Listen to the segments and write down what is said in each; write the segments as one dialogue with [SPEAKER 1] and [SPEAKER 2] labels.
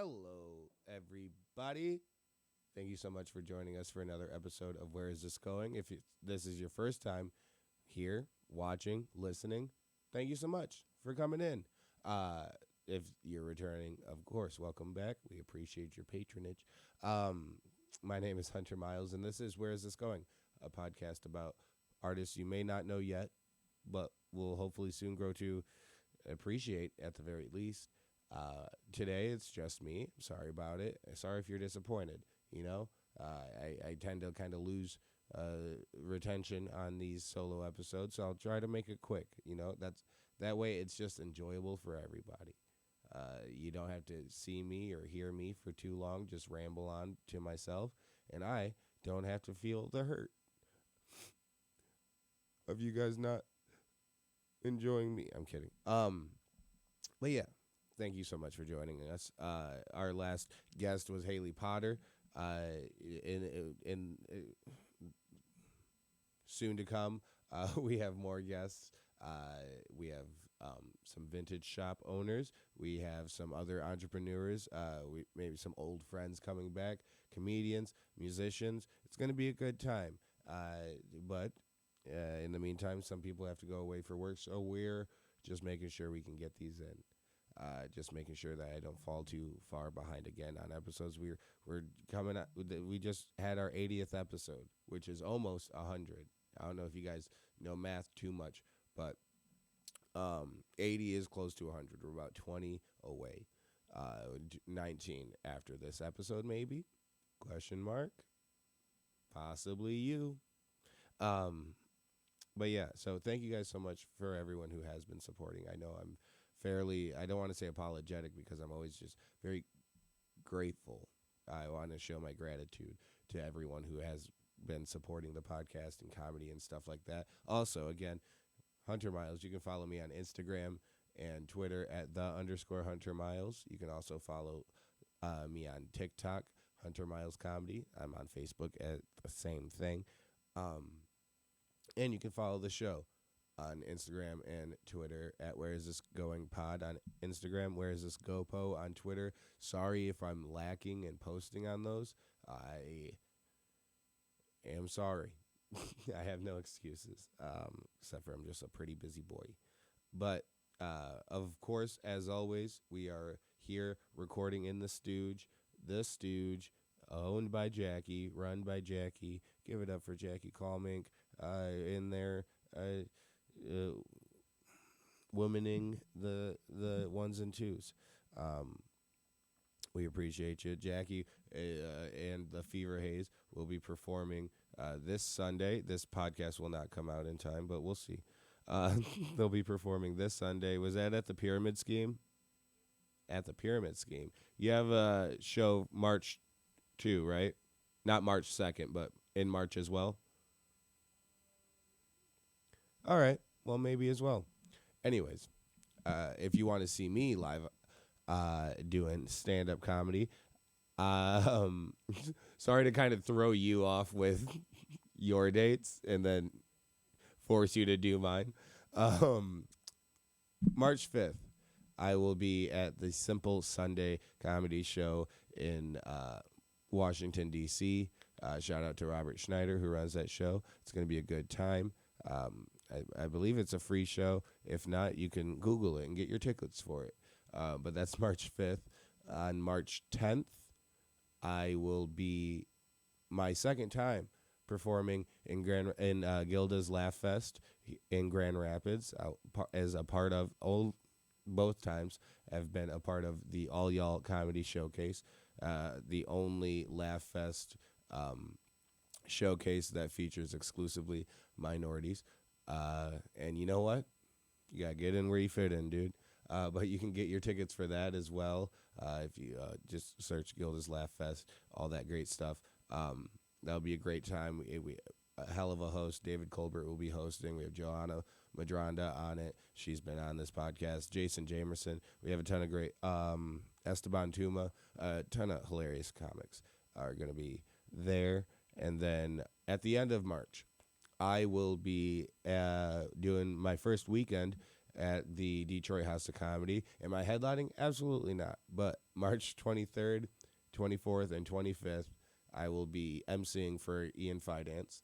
[SPEAKER 1] Hello, everybody. Thank you so much for joining us for another episode of Where Is This Going? If this is your first time here, watching, listening, thank you so much for coming in. If you're returning, of course, welcome back. We appreciate your patronage. My name is Hunter Miles, and this is Where Is This Going? A podcast about artists you may not know yet, but will hopefully soon grow to appreciate at the very least. Today it's just me. Sorry about it. Sorry if you're disappointed. I tend to kind of lose retention on these solo episodes, so I'll try to make it quick. That way it's just enjoyable for everybody. You don't have to see me or hear me for too long. Just ramble on to myself, and I don't have to feel the hurt of you guys not enjoying me. I'm kidding. But yeah. Thank you so much for joining us. Our last guest was Haley Potter. In soon to come, we have more guests. We have some vintage shop owners. We have some other entrepreneurs. Maybe some old friends coming back, comedians, musicians. It's going to be a good time. But in the meantime, some people have to go away for work, so we're just making sure we can get these in. Just making sure that I don't fall too far behind again on episodes. We're coming up. We just had our 80th episode, which is almost 100. I don't know if you guys know math too much, but 80 is close to 100. We're about 20 away. 19 after this episode, maybe? Question mark? Possibly you. But yeah, so thank you guys so much for everyone who has been supporting. I know I'm I don't want to say apologetic because I'm always just very grateful. I want to show my gratitude to everyone who has been supporting the podcast and comedy and stuff like that. Also, again, Hunter Miles, you can follow me on Instagram and Twitter at @the_Hunter Miles. You can also follow me on TikTok, Hunter Miles Comedy. I'm on Facebook at the same thing. And you can follow the show on Instagram and Twitter at Where Is This Going Pod on Instagram, Where Is This GoPo on Twitter. Sorry if I'm lacking in posting on those. I am sorry. I have no excuses, except for I'm just a pretty busy boy. But, of course, as always, we are here recording in the Stooge, owned by Jackie, run by Jackie. Give it up for Jackie Kalmink in there. Womaning the ones and twos. We appreciate you. Jackie and the Fever Haze will be performing this Sunday. This podcast will not come out in time, but we'll see. They'll be performing this Sunday. Was that at the Pyramid Scheme? At the Pyramid Scheme. You have a show March 2, right? Not March 2nd, but in March as well. All right. Well, maybe as well. Anyways, if you want to see me live doing stand-up comedy, sorry to kind of throw you off with your dates and then force you to do mine. March 5th, I will be at the Simple Sunday Comedy Show in Washington, D.C. Shout out to Robert Schneider, who runs that show. It's going to be a good time. I believe it's a free show. If not, you can Google it and get your tickets for it. But that's March 5th. On March 10th, I will be my second time performing in Gilda's Laugh Fest in Grand Rapids as a part of both times have been a part of the All Y'all Comedy Showcase, the only Laugh Fest showcase that features exclusively minorities. And you know what? You got to get in where you fit in, dude. But you can get your tickets for that as well. If you just search Gilda's Laugh Fest, all that great stuff. That'll be a great time. A hell of a host. David Colbert will be hosting. We have Joanna Madronda on it. She's been on this podcast. Jason Jamerson. We have a ton of great Esteban Tuma. A ton of hilarious comics are going to be there. And then at the end of March, I will be doing my first weekend at the Detroit House of Comedy. Am I headlining? Absolutely not. But March 23rd, 24th, and 25th, I will be emceeing for Ian Fidance.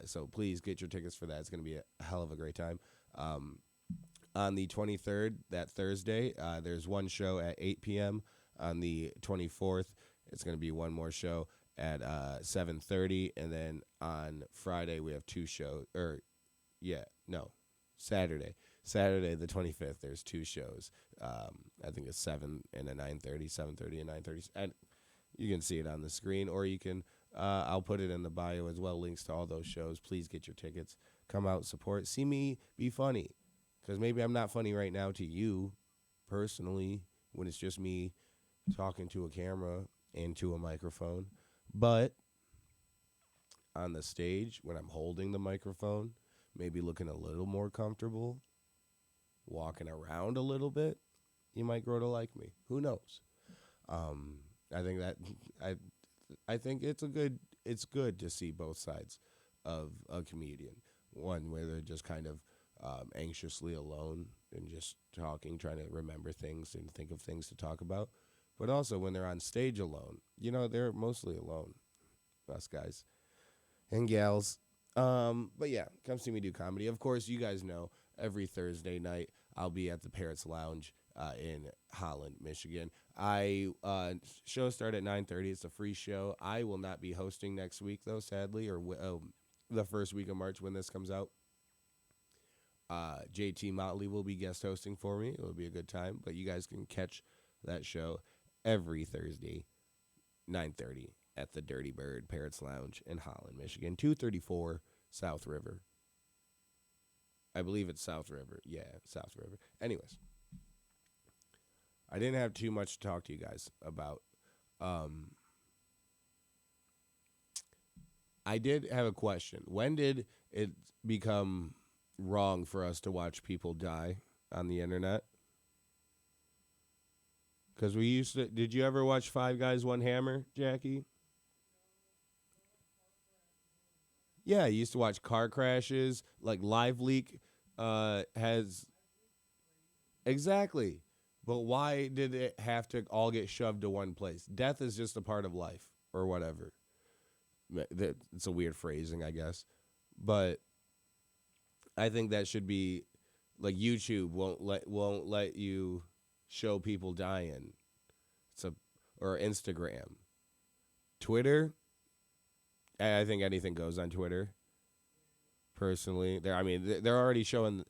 [SPEAKER 1] So please get your tickets for that. It's going to be a hell of a great time. On the 23rd, that Thursday, there's one show at 8 p.m. On the 24th, it's going to be one more show at 7:30. And then on Friday, we have two shows. Saturday. Saturday, the 25th, there's two shows. I think it's 7 and a 9:30, 7:30 and 9:30. And you can see it on the screen, or you can, I'll put it in the bio as well, links to all those shows. Please get your tickets. Come out, support. See me be funny. Because maybe I'm not funny right now to you personally when it's just me talking to a camera and to a microphone. But on the stage, when I'm holding the microphone, maybe looking a little more comfortable, walking around a little bit, you might grow to like me. Who knows? I think it's good to see both sides of a comedian. One where they're just kind of anxiously alone and just talking, trying to remember things and think of things to talk about. But also when they're on stage alone, they're mostly alone, us guys and gals. But yeah, come see me do comedy. Of course, you guys know every Thursday night I'll be at the Parrots Lounge in Holland, Michigan. Shows start at 9:30. It's a free show. I will not be hosting next week, though, sadly, or the first week of March when this comes out. JT Motley will be guest hosting for me. It will be a good time. But you guys can catch that show every Thursday, 9:30 at the Dirty Bird Parrots Lounge in Holland, Michigan, 234 South River. I believe it's South River. Yeah, South River. Anyways, I didn't have too much to talk to you guys about. I did have a question. When did it become wrong for us to watch people die on the internet? Because we used to. Did you ever watch Five Guys, One Hammer, Jackie? Yeah, I used to watch car crashes. Like Live Leak has. Exactly. But why did it have to all get shoved to one place? Death is just a part of life or whatever. It's a weird phrasing, I guess. But I think that should be like YouTube won't let you show people dying. Or Instagram. Twitter, I think anything goes on Twitter. Personally, they're already showing.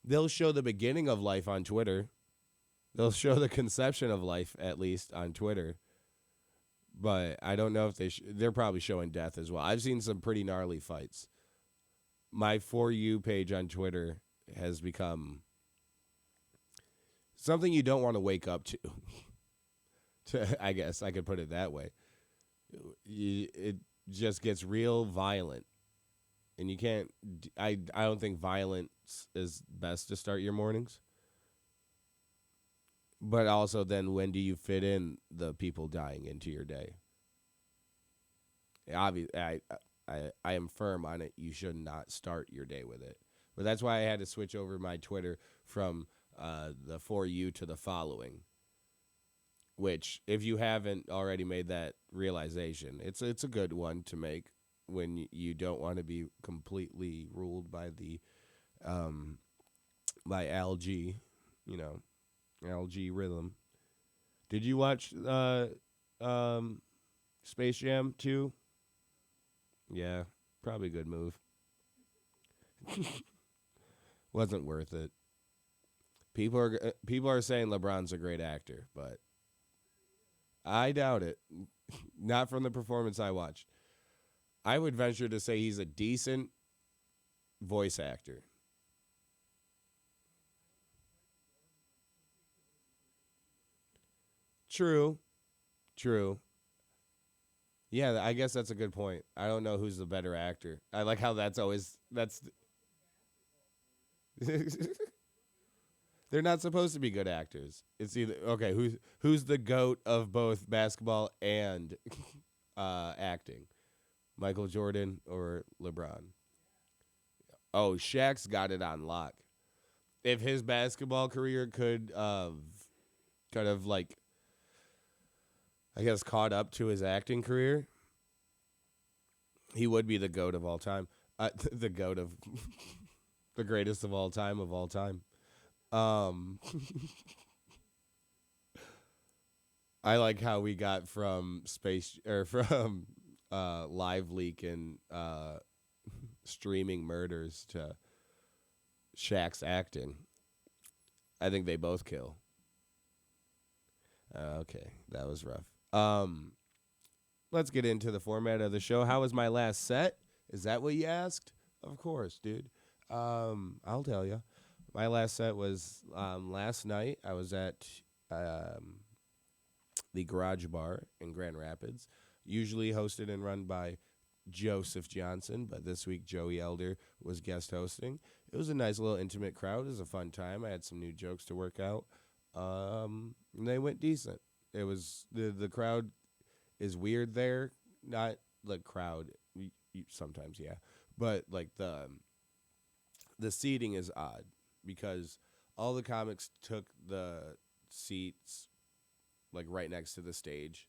[SPEAKER 1] They'll show the beginning of life on Twitter. They'll show the conception of life at least on Twitter. But I don't know if they're probably showing death as well. I've seen some pretty gnarly fights. My For You page on Twitter has become something you don't want to wake up to. I guess I could put it that way. It just gets real violent. And you can't, I don't think violence is best to start your mornings. But also then when do you fit in the people dying into your day? Obviously, I am firm on it. You should not start your day with it. But that's why I had to switch over my Twitter from the For You to the following. Which, if you haven't already made that realization, it's a good one to make when you don't want to be completely ruled by the by algae, algae rhythm. Did you watch Space Jam 2? Yeah, probably a good move. Wasn't worth it. People are saying LeBron's a great actor, but I doubt it. Not from the performance I watched. I would venture to say he's a decent voice actor. True. Yeah, I guess that's a good point. I don't know who's the better actor. I like how that's. They're not supposed to be good actors. It's either who's the GOAT of both basketball and acting, Michael Jordan or LeBron. Oh, Shaq's got it on lock. if his basketball career could kind of like, I guess, caught up to his acting career, he would be the GOAT of all time. The GOAT of the greatest of all time of all time. Um, I like how we got from space or from live leak and streaming murders to Shaq's acting. I think they both kill. Okay, that was rough. Let's get into the format of the show. How was my last set? Is that what you asked? Of course, dude. I'll tell you. My last set was last night. I was at the Garage Bar in Grand Rapids, usually hosted and run by Joseph Johnson, but this week Joey Elder was guest hosting. It was a nice little intimate crowd. It was a fun time. I had some new jokes to work out. And they went decent. It was the crowd is weird there. Not the crowd sometimes, yeah, but like the seating is odd because all the comics took the seats like right next to the stage,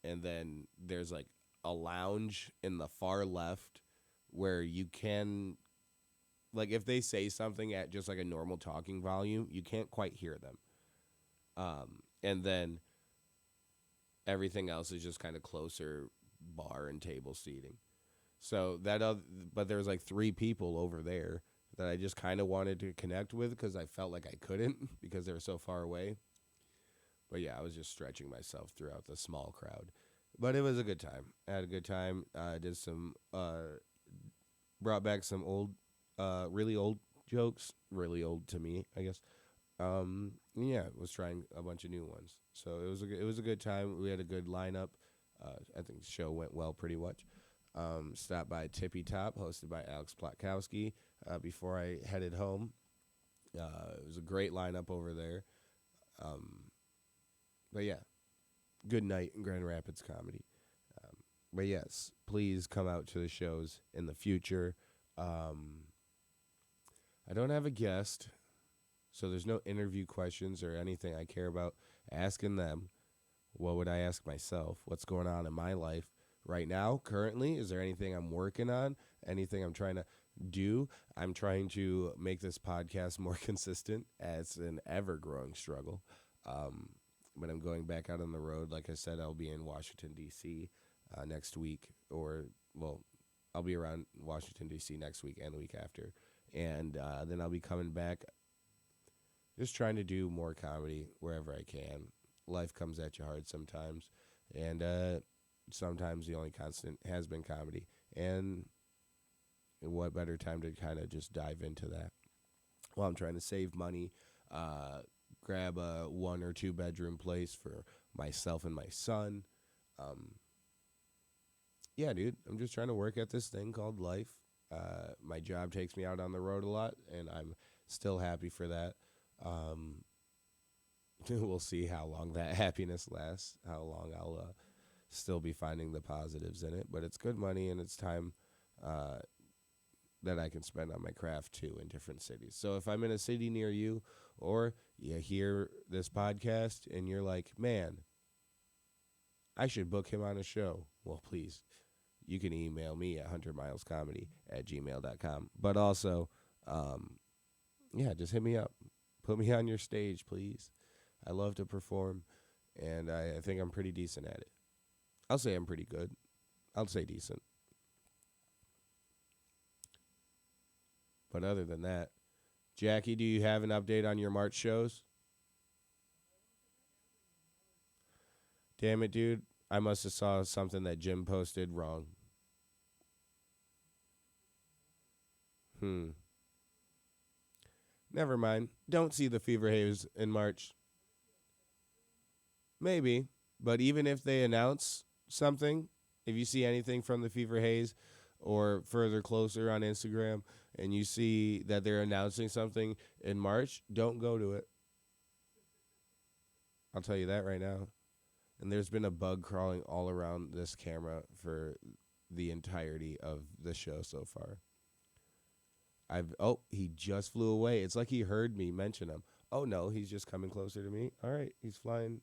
[SPEAKER 1] and then there's like a lounge in the far left where you can, like, if they say something at just like a normal talking volume, you can't quite hear them. And then everything else is just kind of closer bar and table seating. So but there was like 3 people over there that I just kind of wanted to connect with because I felt like I couldn't because they were so far away. But yeah, I was just stretching myself throughout the small crowd. But it was a good time. I had a good time. Did some, brought back some old, really old jokes. Really old to me, I guess. Yeah, was trying a bunch of new ones. So it was a good time. We had a good lineup. I think the show went well pretty much. Stopped by Tippy Top, hosted by Alex Plotkowski, before I headed home. It was a great lineup over there. But yeah, good night in Grand Rapids comedy. But yes, please come out to the shows in the future. I don't have a guest, so there's no interview questions or anything I care about asking them. What would I ask myself? What's going on in my life right now, currently? Is there anything I'm working on? Anything I'm trying to do? I'm trying to make this podcast more consistent as an ever-growing struggle. But I'm going back out on the road. Like I said, I'll be in Washington, D.C. Next week. I'll be around Washington, D.C. next week and the week after. And then I'll be coming back just trying to do more comedy wherever I can. Life comes at you hard sometimes. And sometimes the only constant has been comedy. And what better time to kind of just dive into that? Well, I'm trying to save money, grab a 1 or 2 bedroom place for myself and my son. Yeah, dude, I'm just trying to work at this thing called life. My job takes me out on the road a lot, and I'm still happy for that. We'll see how long that happiness lasts, how long I'll still be finding the positives in it. But it's good money, and it's time that I can spend on my craft, too, in different cities. So if I'm in a city near you, or you hear this podcast and you're like, man, I should book him on a show, well, please, you can email me at huntermilescomedy@gmail.com. But also, yeah, just hit me up. Put me on your stage, please. I love to perform, and I think I'm pretty decent at it. I'll say I'm pretty good. I'll say decent. But other than that, Jackie, do you have an update on your March shows? Damn it, dude. I must have saw something that Jim posted wrong. Never mind. Don't see the Fever Haze in March. Maybe. But even if they announce something, if you see anything from the Fever Haze or further closer on Instagram and you see that they're announcing something in March, don't go to it. I'll tell you that right now. And there's been a bug crawling all around this camera for the entirety of the show so far. He just flew away. It's like he heard me mention him. Oh no, he's just coming closer to me. All right, he's flying.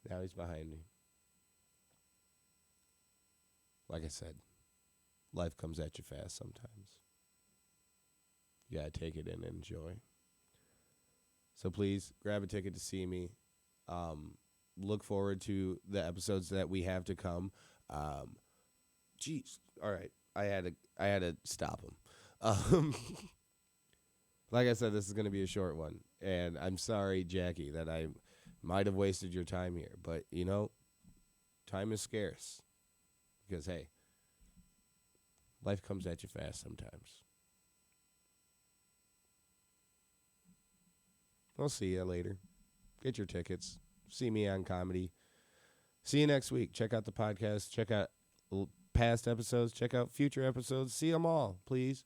[SPEAKER 1] Now he's behind me. Like I said, life comes at you fast sometimes. You gotta take it in and enjoy. So please grab a ticket to see me. Look forward to the episodes that we have to come. Jeez. All right. I had to stop him. Like I said, this is going to be a short one. And I'm sorry, Jackie, that I might have wasted your time here. But, time is scarce. Because, hey, life comes at you fast sometimes. I'll see you later. Get your tickets. See me on comedy. See you next week. Check out the podcast. Check out past episodes. Check out future episodes. See them all, please.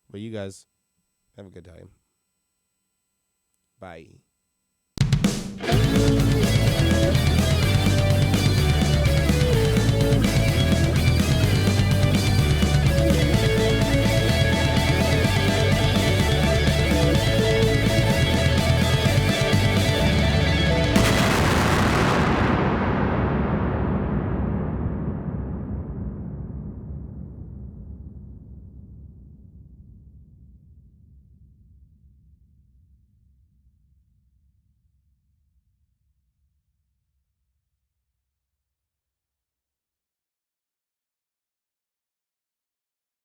[SPEAKER 1] But you guys, have a good time. Bye.